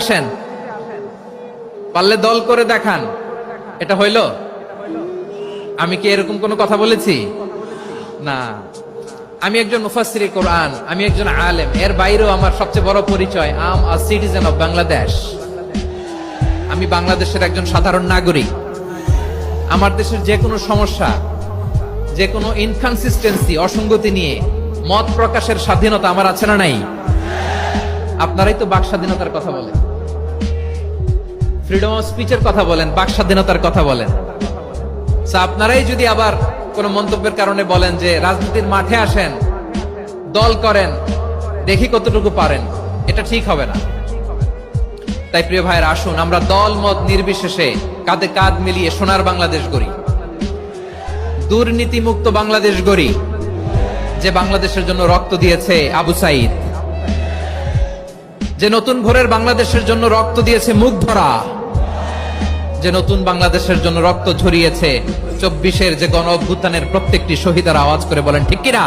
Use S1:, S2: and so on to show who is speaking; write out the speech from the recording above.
S1: আসেন, পারলে দল করে দেখান। এটা হইল? আমি কি এরকম কোনো কথা বলেছি? না। আমি একজন মুফাসসিরে কোরআন, আমি একজন আলেম, এর বাইরেও আমার সবচেয়ে বড় পরিচয় আম আ সিটিজেন অফ বাংলাদেশ। আমি বাংলাদেশের একজন সাধারণ নাগরিক। আমার দেশের যে কোনো সমস্যা, যে কোনো ইনকনসিস্টেন্সি, অসঙ্গতি নিয়ে মত প্রকাশের স্বাধীনতা আমার আছে না নাই? আপনারাই তো বাক স্বাধীনতার কথা বলেন, ফ্রিডম অফ স্পিচের কথা বলেন, বাক স্বাধীনতার কথা বলেন। আপনারাই যদি আবার কোন মন্তব্যের কারণে বলেন যে রাজনীতির মাঠে আসেন, দল করেন, দেখি কতটুকু পারেন, এটা ঠিক হবে না। তাই প্রিয় ভাইয়ের, আসুন আমরা দল মত নির্বিশেষে কাঁধে কাঁধ মিলিয়ে সোনার বাংলাদেশ গড়ি, দুর্নীতি মুক্ত বাংলাদেশ গড়ি, যে বাংলাদেশের জন্য রক্ত দিয়েছে আবু সাইদ, যে নতুন ভোরের বাংলাদেশের জন্য রক্ত দিয়েছে মুগ্ধরা, যে নতুন বাংলাদেশের জন্য রক্ত ঝরিয়েছে 24-এর যে গণ অভ্যুত্থানের প্রত্যেকটি শহীদের। আওয়াজ করে বলেন ঠিক কিনা?